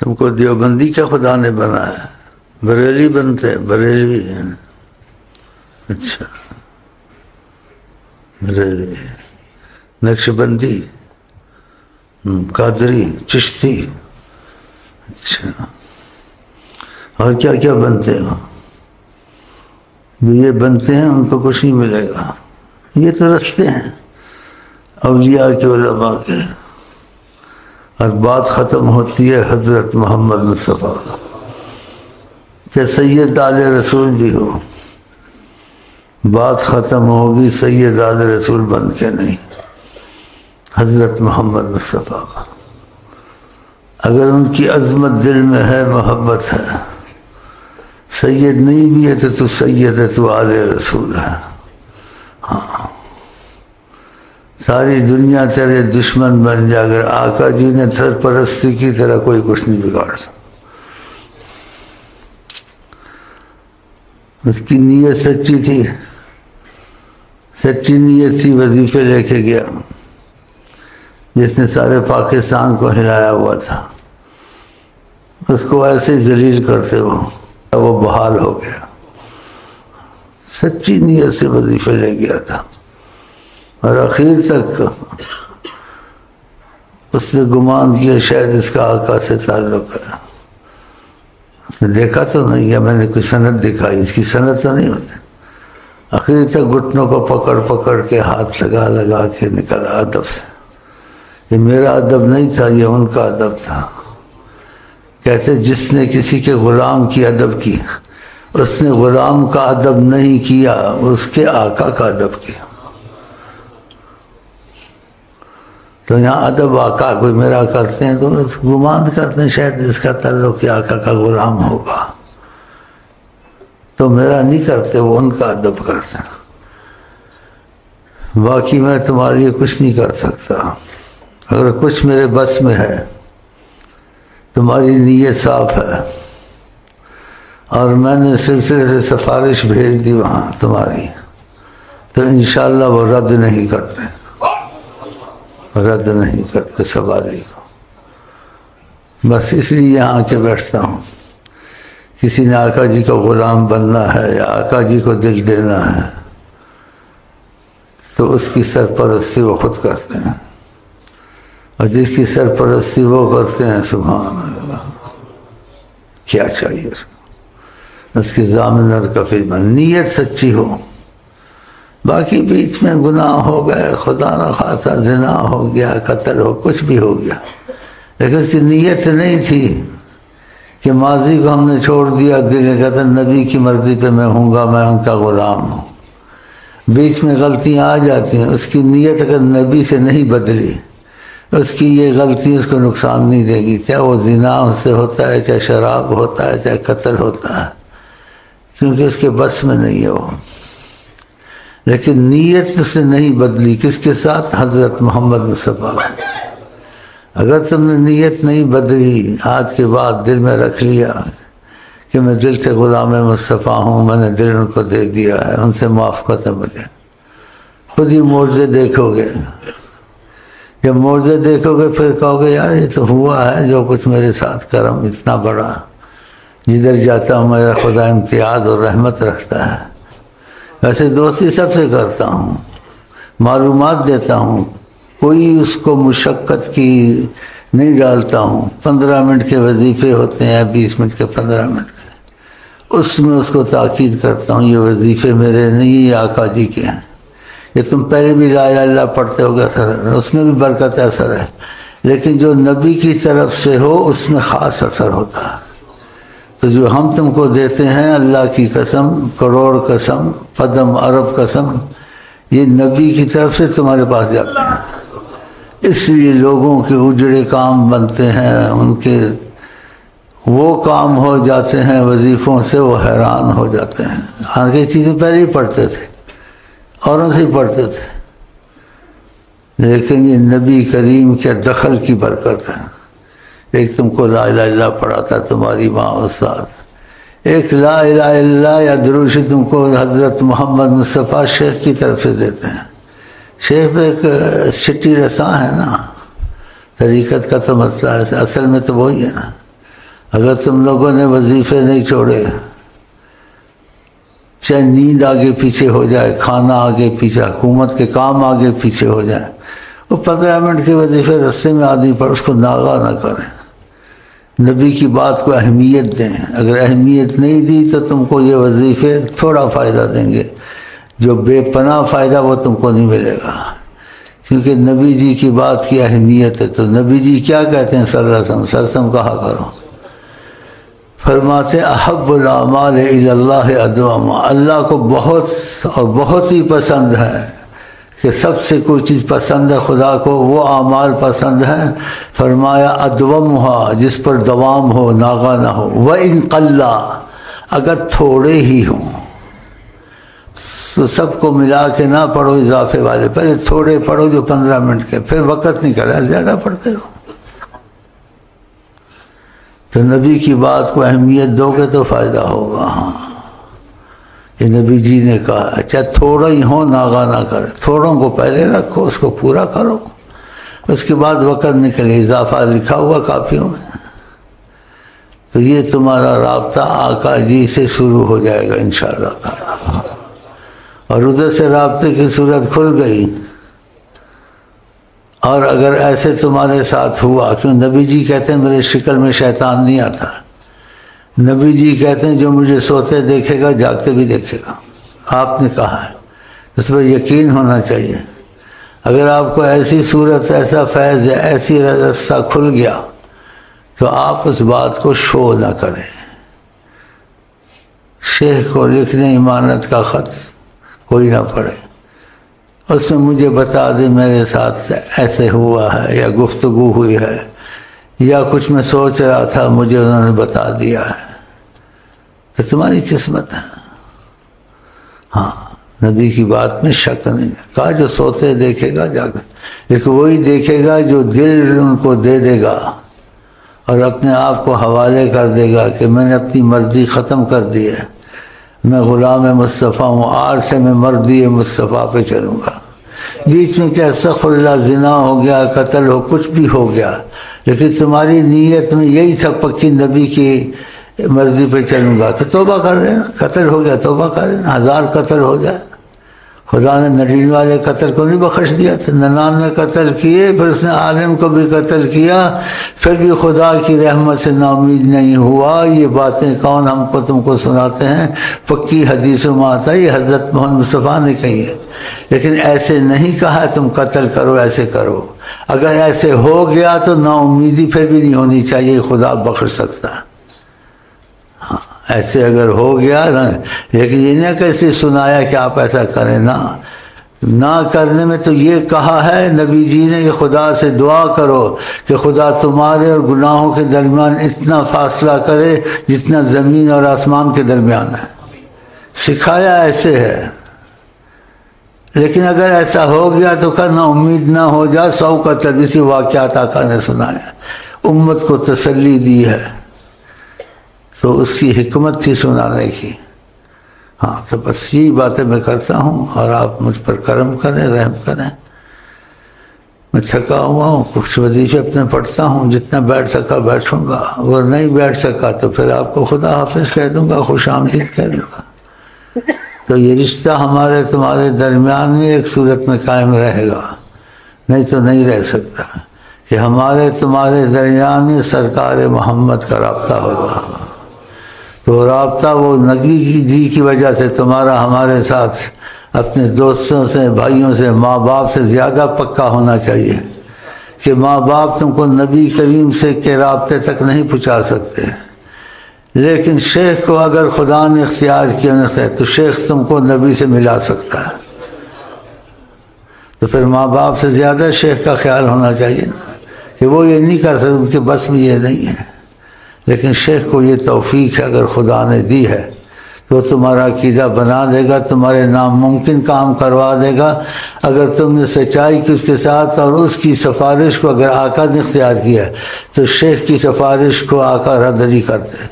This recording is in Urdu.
تم کو دیوبندی کیا خدا نے بنایا؟ بریلی بنتے بریلوی ہیں. اچھا بریلی، نقشبندی، قادری، چشتی. اچھا اور کیا کیا بنتے ہو؟ جو یہ بنتے ہیں ان کو کچھ نہیں ملے گا. یہ تو رستے ہیں اولیاء کے، علماء کے. اور بات ختم ہوتی ہے حضرت محمد مصطفیٰ کہ سید آل رسول بھی ہو، بات ختم ہوگی سید آل رسول بن کے نہیں، حضرت محمد مصطفیٰ کا. اگر ان کی عظمت دل میں ہے، محبت ہے، سید نہیں بھی ہے تو سید ہے، تو آل رسول ہے. ہاں ساری دنیا تیرے دشمن بن جائے، اگر آقا جی نے سرپرستی کی طرح کوئی کچھ نہیں بگاڑ سکتا. اس کی نیت سچی تھی، سچی نیت تھی. وظیفے لے کے گیا جس نے سارے پاکستان کو ہلایا ہوا تھا، اس کو ایسے ہی ذلیل کرتے وہ بحال ہو گیا. سچی نیت سے وظیفے لے گیا تھا، اور اخیر تک اس نے گمان کیا شاید اس کا آقا سے تعلق ہے. اس نے دیکھا تو نہیں ہے، میں نے کوئی سند دکھائی، اس کی سند تو نہیں ہوتی. اخیر تک گھٹنوں کو پکڑ پکڑ کے ہاتھ لگا لگا کے نکلا ادب سے. یہ میرا ادب نہیں تھا، یہ ان کا ادب تھا. کہتے جس نے کسی کے غلام کی ادب کی، اس نے غلام کا ادب نہیں کیا، اس کے آقا کا ادب کیا. تو یہاں ادب آقا کوئی میرا کرتے ہیں تو گمان کرتے ہیں شاید اس کا تعلق کہ آقا کا غلام ہوگا، تو میرا نہیں کرتے، وہ ان کا ادب کرتے ہیں. باقی میں تمہارے لیے کچھ نہیں کر سکتا. اگر کچھ میرے بس میں ہے، تمہاری نیت صاف ہے، اور میں نے سلسلے سے سفارش بھیج دی وہاں تمہاری، تو انشاءاللہ وہ رد نہیں کرتے، رد نہیں کرتے سواری کو. بس اس لیے یہاں آ کے بیٹھتا ہوں. کسی نے آقا جی کا غلام بننا ہے یا آقا جی کو دل دینا ہے تو اس کی سرپرستی وہ خود کرتے ہیں، اور جس کی سرپرستی وہ کرتے ہیں، سبحان اللہ، کیا چاہیے اس کی ضامن اور کفیل میں نیت سچی ہو. باقی بیچ میں گناہ ہو گئے، خدا نہ خواستہ زنا ہو گیا، قتل ہو، کچھ بھی ہو گیا، لیکن اس کی نیت نہیں تھی کہ ماضی کو ہم نے چھوڑ دیا. دل نے کہتا نبی کی مرضی پہ میں ہوں گا، میں ان کا غلام ہوں. بیچ میں غلطیاں آ جاتی ہیں، اس کی نیت اگر نبی سے نہیں بدلی، اس کی یہ غلطی اس کو نقصان نہیں دے گی. چاہے وہ زنا سے ہوتا ہے، چاہے شراب ہوتا ہے، چاہے قتل ہوتا ہے، کیونکہ اس کے بس میں نہیں ہے وہ. لیکن نیت سے نہیں بدلی. کس کے ساتھ؟ حضرت محمد مصطفیٰ. اگر تم نے نیت نہیں بدلی، آج کے بعد دل میں رکھ لیا کہ میں دل سے غلام مصطفیٰ ہوں، میں نے دل ان کو دے دیا ہے، ان سے معاف کرتے مجھے، خود ہی معجزے دیکھو گے. جب معجزے دیکھو گے پھر کہو گے یار یہ تو ہوا ہے جو کچھ میرے ساتھ کرم اتنا بڑا. جدھر جاتا ہوں میرا خدا امتیاز اور رحمت رکھتا ہے. ویسے دوستی سب سے کرتا ہوں، معلومات دیتا ہوں، کوئی اس کو مشقت کی نہیں ڈالتا ہوں. 15 منٹ کے وظیفے ہوتے ہیں، 20 منٹ کے، 15 منٹ کے، اس میں اس کو تاکید کرتا ہوں یہ وظیفے میرے نہیں، یہ آقا جی کے ہیں. یہ تم پہلے بھی لا الہ الا اللہ پڑھتے ہو گے، اثر ہے، اس میں بھی برکت اثر ہے، لیکن جو نبی کی طرف سے ہو اس میں خاص اثر ہوتا ہے. تو جو ہم تم کو دیتے ہیں، اللہ کی قسم، کروڑ قسم، قدم ارب قسم، یہ نبی کی طرف سے تمہارے پاس جاتے ہیں. اس لیے لوگوں کے اجڑے کام بنتے ہیں، ان کے وہ کام ہو جاتے ہیں وظیفوں سے، وہ حیران ہو جاتے ہیں. آگے چیزیں پہلے ہی پڑھتے تھے، اوروں سے ہی پڑھتے تھے، لیکن یہ نبی کریم کے دخل کی برکت ہے. ایک تم کو لا الہ الا اللہ پڑھاتا تمہاری ماں استاد، ایک لا الہ الا اللہ یا درود شریف تم کو حضرت محمد مصطفیٰ شیخ کی طرف سے دیتے ہیں. شیخ تو ایک چٹی رساں ہے نا، طریقت کا تو مسئلہ ہے، اصل میں تو وہی ہے نا. اگر تم لوگوں نے وظیفے نہیں چھوڑے، چاہے نیند آگے پیچھے ہو جائے، کھانا آگے پیچھے، حکومت کے کام آگے پیچھے ہو جائیں، وہ 15 منٹ کے وظیفے رستے میں آدمی پر اس کو ناغہ نہ کریں، نبی کی بات کو اہمیت دیں۔ اگر اہمیت نہیں دی تو تم کو یہ وظیفے تھوڑا فائدہ دیں گے، جو بے پناہ فائدہ وہ تم کو نہیں ملے گا، کیونکہ نبی جی کی بات کی اہمیت ہے۔ تو نبی جی کیا کہتے ہیں صلی اللہ علیہ وسلم، صلی اللہ علیہ وسلم کہا کرو، فرماتے احب الاعمال الی اللہ ادومها، اللہ کو بہت اور بہت ہی پسند ہے کہ سب سے کوئی چیز پسند ہے خدا کو، وہ اعمال پسند ہے، فرمایا ادومها، جس پر دوام ہو، ناغہ نہ ہو، وَإِن قَلَّ، اگر تھوڑے ہی ہوں، تو سب کو ملا کے نہ پڑھو اضافے والے، پہلے تھوڑے پڑھو جو 15 منٹ کے، پھر وقت نکلا زیادہ پڑھتے رہو۔ تو نبی کی بات کو اہمیت دو گے تو فائدہ ہوگا۔ ہاں یہ نبی جی نے کہا، اچھا تھوڑا ہی ہو ناغہ نہ کرے، تھوڑوں کو پہلے رکھو، اس کو پورا کرو، اس کے بعد وقت نکلے، اضافہ لکھا ہوا کاپیوں میں۔ تو یہ تمہارا رابطہ آقا جی سے شروع ہو جائے گا انشاءاللہ تعالی، اور ادھر سے رابطے کی صورت کھل گئی۔ اور اگر ایسے تمہارے ساتھ ہوا، کیوں نبی جی کہتے ہیں میرے شکل میں شیطان نہیں آتا، نبی جی کہتے ہیں جو مجھے سوتے دیکھے گا جاگتے بھی دیکھے گا، آپ نے کہا ہے، اس پر یقین ہونا چاہیے۔ اگر آپ کو ایسی صورت، ایسا فیض ہے، ایسی رستہ کھل گیا تو آپ اس بات کو شو نہ کریں۔ شیخ کو لکھنے امانت کا خط کوئی نہ پڑھے، اس میں مجھے بتا دے میرے ساتھ ایسے ہوا ہے، یا گفتگو ہوئی ہے، یا کچھ میں سوچ رہا تھا مجھے انہوں نے بتا دیا ہے، تو تمہاری قسمت ہے۔ ہاں نبی کی بات میں شک نہیں ہے، کہا جو سوتے دیکھے گا جاگے، لیکن وہی دیکھے گا جو دل ان کو دے دے گا اور اپنے آپ کو حوالے کر دے گا کہ میں نے اپنی مرضی ختم کر دی ہے، میں غلام مصطفیٰ ہوں، آج سے میں مرضی مصطفیٰ پہ چلوں گا۔ بیچ میں کیا استغفر اللہ، زنا ہو گیا، قتل ہو، کچھ بھی ہو گیا، لیکن تمہاری نیت میں یہی تھا پکی نبی کی مرضی پہ چلوں گا، تو توبہ کر لینا۔ قتل ہو گیا توبہ کر لینا، 1000 قتل ہو جائے، خدا نے 99 قتل کو نہیں بخش دیا تھا، 99 قتل کیے، پھر اس نے عالم کو بھی قتل کیا، پھر بھی خدا کی رحمت سے نا امید نہیں ہوا۔ یہ باتیں کون ہم کو تم کو سناتے ہیں، پکی حدیثوں میں آتا ہے، یہ حضرت محمد مصطفیٰ نے کہی ہے، لیکن ایسے نہیں کہا تم قتل کرو، ایسے کرو۔ اگر ایسے ہو گیا تو نا امیدی پھر بھی نہیں ہونی چاہیے، خدا بخش سکتا ہے۔ ہاں ایسے اگر ہو گیا نا، لیکن یہ نہ کیسے سنایا کہ آپ ایسا کریں، نہ کرنے میں تو یہ کہا ہے نبی جی نے کہ خدا سے دعا کرو کہ خدا تمہارے اور گناہوں کے درمیان اتنا فاصلہ کرے جتنا زمین اور آسمان کے درمیان ہے، سکھایا ایسے ہے۔ لیکن اگر ایسا ہو گیا تو نہ امید نہ ہو جا، 100 کا تدریسی واقعات آقا نے سنایا، امت کو تسلی دی ہے، تو اس کی حکمت تھی سنانے کی۔ ہاں تو بس یہی باتیں میں کرتا ہوں، اور آپ مجھ پر کرم کریں، رحم کریں۔ میں تھکا ہوا ہوں، کچھ وظیفے اپنے پڑھتا ہوں، جتنا بیٹھ سکا بیٹھوں گا، اگر نہیں بیٹھ سکا تو پھر آپ کو خدا حافظ کہہ دوں گا، خوش آمدید کہہ دوں گا۔ تو یہ رشتہ ہمارے تمہارے درمیان میں ایک صورت میں قائم رہے گا، نہیں تو نہیں رہ سکتا، کہ ہمارے تمہارے درمیان میں سرکار محمد کا رابطہ ہوگا۔ تو رابطہ وہ نبی جی کی وجہ سے تمہارا ہمارے ساتھ اپنے دوستوں سے، بھائیوں سے، ماں باپ سے زیادہ پکا ہونا چاہیے، کہ ماں باپ تم کو نبی کریم سے کے رابطے تک نہیں پہنچا سکتے، لیکن شیخ کو اگر خدا نے اختیار کیا تو شیخ تم کو نبی سے ملا سکتا ہے۔ تو پھر ماں باپ سے زیادہ شیخ کا خیال ہونا چاہیے نا، کہ وہ یہ نہیں کر سکتے، ان کے بس میں یہ نہیں ہے، لیکن شیخ کو یہ توفیق ہے اگر خدا نے دی ہے تو تمہارا عقیدہ بنا دے گا، تمہارے ناممکن کام کروا دے گا، اگر تم نے سچائی کی اس کے ساتھ، اور اس کی سفارش کو اگر آقا نے اختیار کیا تو شیخ کی سفارش کو آقا رد نہیں کرتے۔